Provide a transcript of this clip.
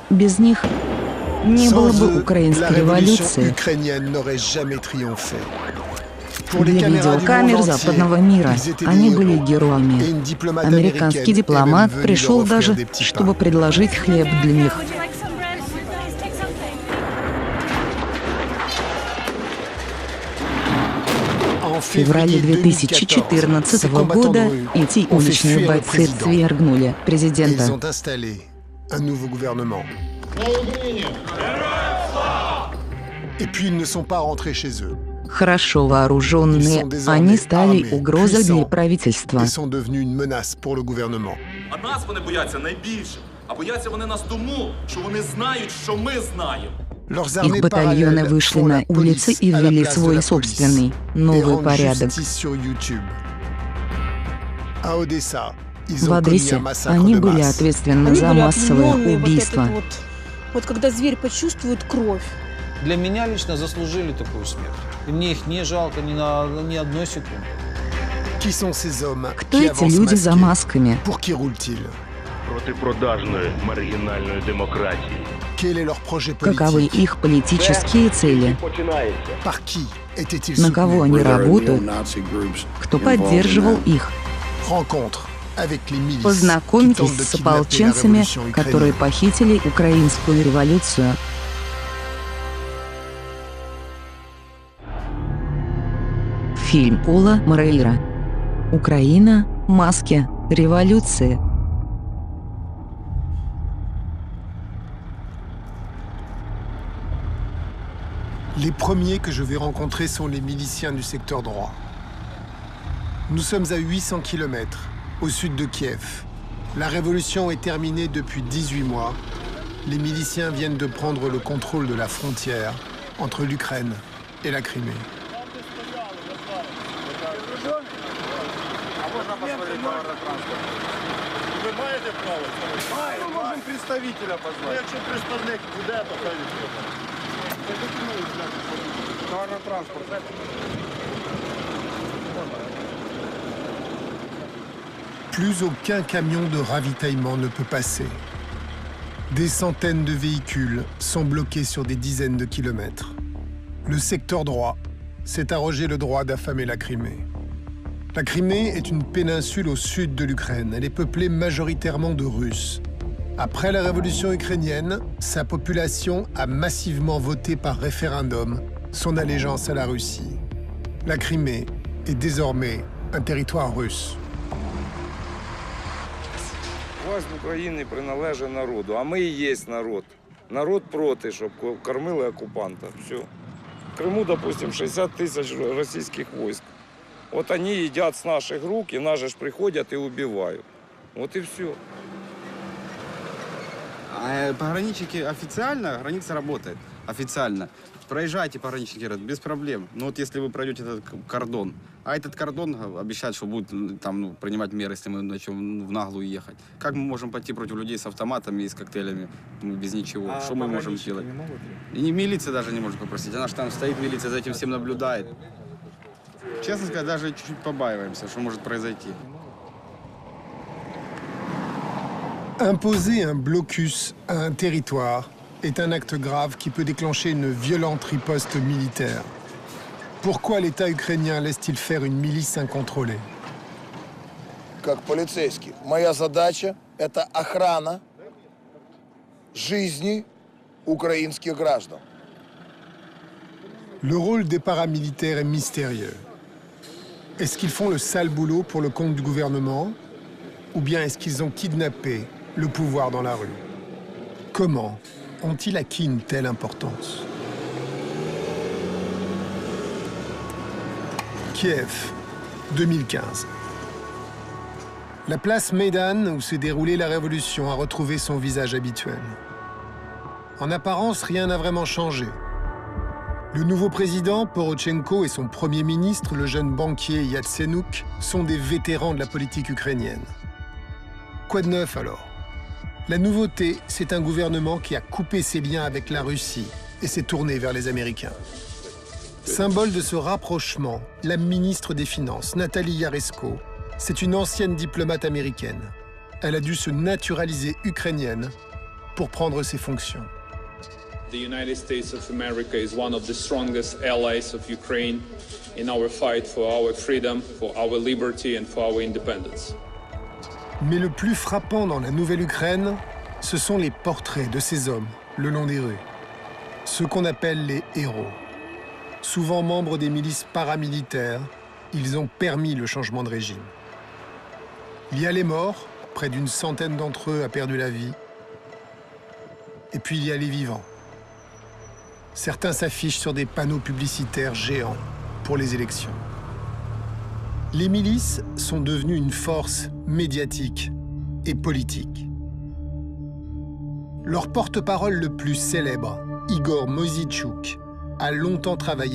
Без них не было Sans бы eux, la украинской révolution революции. ukrainienne n'aurait jamais triomphé. Pour les Для caméras du видеокамер monde entier, западного мира ils étaient они des были héros. Et героями. une diplomate Американский américaine est même дипломат venue пришел leur offrir даже, des petits чтобы pains. предложить хлеб для них. En В феврале février 2014 ces combattants de года rue эти ont fait уличные fuir le бойцы président. свергнули Et ils президента. ont installé un nouveau gouvernement. Et puis ils ne sont pas rentrés chez eux Хорошо вооруженные, они стали угрозой для правительства. et sont devenus une menace pour le gouvernement. А нас вони бояться найбільше. А бояться вони нас тому, що вони знають, що ми знаємо. Leurs Их armées батальоны parallèles вышли font на la улицы police и à la ввели place de свой la собственный police et новый rendent порядок. justice sur YouTube. À Odessa, ils В ont commis Одессе un massacre они de были masse. ответственны Они за были массовое опьянённые убийство. вот когда зверь почувствует кровь. Для меня лично заслужили такую смерть. И мне их не жалко ни одной секунды. Qui sont ces hommes Кто qui эти avancent люди за masqués? масками? Pour qui roulent-ils? Проти продажної маргінальної демократії. Quel est leur projet Каковы politique? их политические цели? Par qui étaient-ils На кого soutenus? они работают? Кто поддерживал их? Rencontre avec les milices qui Познакомьтесь tentent de с kidnapper la ополченцами, révolution которые ukrainienne. похитили украинскую революцию. Фильм Пола Морейра. Украина. Маски. Революции. Les premiers que je vais rencontrer sont les miliciens du secteur droit. Nous sommes à 800 km au sud de Kiev. La révolution est terminée depuis 18 mois. Les miliciens viennent de prendre le contrôle de la frontière entre l'Ukraine et la Crimée. Plus aucun camion de ravitaillement ne peut passer. Des centaines de véhicules sont bloqués sur des dizaines de kilomètres. Le secteur droit s'est arrogé le droit d'affamer la Crimée. La Crimée est une péninsule au sud de l'Ukraine. Elle est peuplée majoritairement de Russes. Après la révolution ukrainienne, sa population a massivement voté par référendum son allégeance à la Russie. La Crimée est désormais un territoire russe. Власть України приналежить народу, а ми і є народ. Народ проти, щоб кормили окупанта. Все. В Криму, допустим, 60 тисяч російських військ. От вони їдять з наших рук, і нас же ж приходять і вбивають. От і все. А пограничники официально, граница работает. Официально. Проезжайте, пограничники говорят, без проблем. Но вот если вы пройдете этот кордон, а этот кордон обещает, что будет там, принимать меры, если мы начнем в наглую ехать. Как мы можем пойти против людей с автоматами и с коктейлями без ничего? Что мы можем сделать? И милиция даже не может попросить. Она же там стоит, милиция за этим всем наблюдает. Честно сказать, даже чуть-чуть побаиваемся, что может произойти. Imposer un blocus à un territoire est un acte grave qui peut déclencher une violente riposte militaire. Pourquoi l'État ukrainien laisse-t-il faire une milice incontrôlée? Как полицейский, моя задача – это охрана жизни украинских граждан. Le rôle des paramilitaires est mystérieux. Est-ce qu'ils font le sale boulot pour le compte du gouvernement? Ou bien est-ce qu'ils ont kidnappé le pouvoir dans la rue? Comment ont-ils acquis une telle importance? Kiev, 2015. La place Maidan, où s'est déroulée la révolution, a retrouvé son visage habituel. En apparence, rien n'a vraiment changé. Le nouveau président, Porochenko, et son premier ministre, le jeune banquier Yatsenyuk, sont des vétérans de la politique ukrainienne. Quoi de neuf alors? La nouveauté, c'est un gouvernement qui a coupé ses liens avec la Russie et s'est tourné vers les Américains. Symbole de ce rapprochement, la ministre des Finances, Nathalie Yaresko, c'est une ancienne diplomate américaine. Elle a dû se naturaliser ukrainienne pour prendre ses fonctions. The United States of America is one of the strongest allies of Ukraine in our fight for our freedom, for our liberty and for our independence. Mais le plus frappant dans la Nouvelle-Ukraine, ce sont les portraits de ces hommes le long des rues. Ceux qu'on appelle les héros. Souvent membres des milices paramilitaires, ils ont permis le changement de régime. Il y a les morts, près d'une centaine d'entre eux a perdu la vie. Et puis il y a les vivants. Certains s'affichent sur des panneaux publicitaires géants pour les élections. Les milices sont devenues une force médiatique et politique. Leur porte-parole le plus célèbre, Igor Moïssychuk, a longtemps travaillé